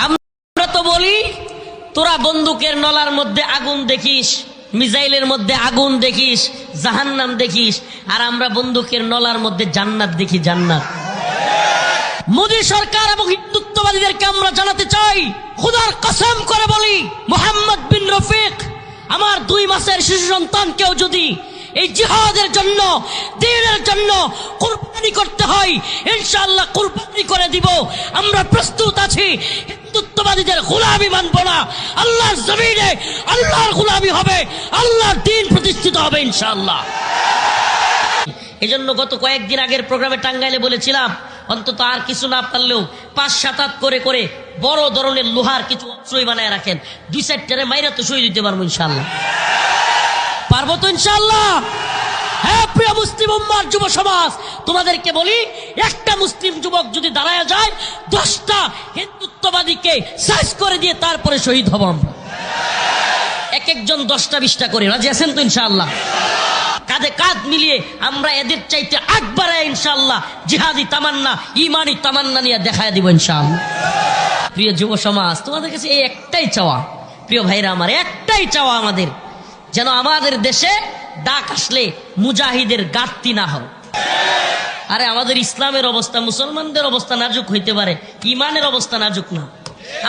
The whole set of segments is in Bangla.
আমরা তো বলি তোরা বন্দুকের নলার মধ্যে আগুন দেখিস, মিসাইলের মধ্যে আগুন দেখিস, জাহান্নাম দেখিস, আর আমরা বন্দুকের নলার মধ্যে জান্নাত দেখি, জান্নাত। মোদী সরকার এবং হিন্দুত্ববাদীদেরকে আমরা জানাতে চাই, খোদার কসম করে বলি, মোহাম্মদ বিন রফিক আমার 2 মাসের শিশু সন্তানকেও যদি এই জিহাদের জন্য, দ্বীনের জন্য কুরবানি করতে হয়, ইনশাআল্লাহ কুরবানি করে দিব। আমরা প্রস্তুত আছি, হিন্দুত্ববাদীদের গোলামি মানব না। আল্লাহর জমিনে আল্লাহর গোলামি হবে, আল্লাহর দ্বীন প্রতিষ্ঠিত হবে ইনশাআল্লাহ। এজন্য গত কয়েকদিন আগের প্রোগ্রামে টাঙ্গাইলে বলেছিলাম, অন্তত আর কিছু না পারলেও 5-7 হাত করে করে বড় ধরনের লোহার কিছু অস্ত্রই বানায় রাখেন, 2-4টারে মাইরা তো শহীদ দিতে পারবো ইনশাআল্লাহ। পারবো তো ইনশাআল্লাহ। হ্যাঁ প্রিয় মুসলিম উম্মার যুব সমাজ, তোমাদেরকে বলি, একটা মুসলিম যুবক যদি দাঁড়ায় যায় 10টা হিন্দুত্ববাদীকে সাইজ করে দিয়ে তারপরে শহীদ হব আমরা। এক একজন 10টা 20টা করে, রাজি আছেন তো ইনশাআল্লাহ? কাঁধে কাঁধ মিলিয়ে আমরা এদের চাইতে আকবারে ইনশাআল্লাহ জিহাদি তামান্না, ইমানি তামান্না নিয়ে দেখায় দিব ইনশাআল্লাহ। প্রিয় যুব সমাজ, তোমাদের কাছে এই একটাই চাওয়া, প্রিয় ভাইরা আমার, একটাই চাওয়া আমাদের, যেন আমাদের দেশে ডাক আসলে মুজাহিদের ঘাটতি না হয়। আরে আমাদের ইসলামের অবস্থা, মুসলমানদের অবস্থা নাজুক হইতে পারে, ইমানের অবস্থা নাজুক না।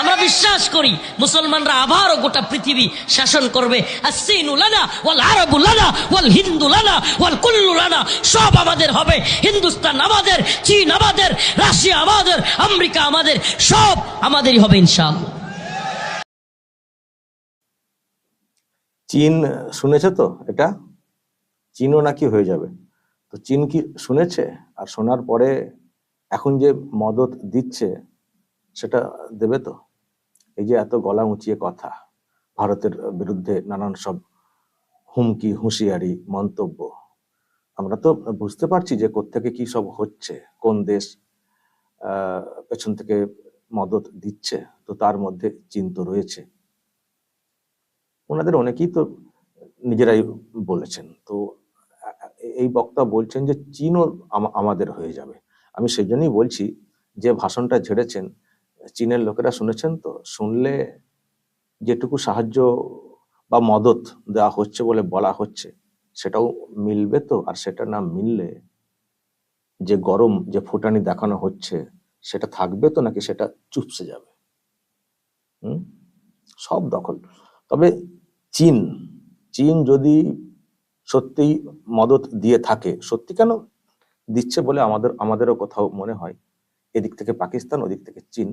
আমরা বিশ্বাস করি মুসলমানরা আবারও গোটা পৃথিবী শাসন করবে। আসসিনু লানা ওয়াল আরাবু লানা ওয়াল হিন্দু লানা ওয়াল কুল্লু লানা, সব আমাদের হবে। হিন্দুস্তান আমাদের, চীন আমাদের, রাশিয়া আমাদের, আমেরিকা আমাদের, সব আমাদেরই হবে ইনশাআল্লাহ। চীন শুনেছে তো, এটা চীনও নাকি হয়ে যাবে। তো চীন কি শুনেছে? আর শোনার পরে এখন যে মদত দিচ্ছে সেটা দেবে তো? এই যে এত গলা উঁচিয়ে কথা, ভারতের বিরুদ্ধে নানান সব হুমকি, হুঁশিয়ারি, মন্তব্য, আমরা তো বুঝতে পারছি যে কোত্থেকে কি সব হচ্ছে, কোন দেশ পেছন থেকে মদত দিচ্ছে। তো তার মধ্যে চীন তো রয়েছে। ওনাদের অনেকেই তো নিজেরাই বলেছেন। তো এই বক্তা বলছেন যে চীনও আমাদের হয়ে যাবে। আমি সেই জন্যই বলছি যে ভাষণটা ঝেড়েছেন, চীনের লোকেরা শুনেছেন তো? শুনলে যেটুকু সাহায্য বা মদত দেওয়া হচ্ছে বলে বলা হচ্ছে সেটাও মিলবে তো? আর সেটা না মিললে যে গরম, যে ফুটানি দেখানো হচ্ছে সেটা থাকবে তো, নাকি সেটা চুপসে যাবে? সব দখল। তবে চীন চীন যদি সত্যিই মদত দিয়ে থাকে, সত্যি কেন দিচ্ছে বলে আমাদেরও কোথাও মনে হয়, এদিক থেকে পাকিস্তান, ওদিক থেকে চীন,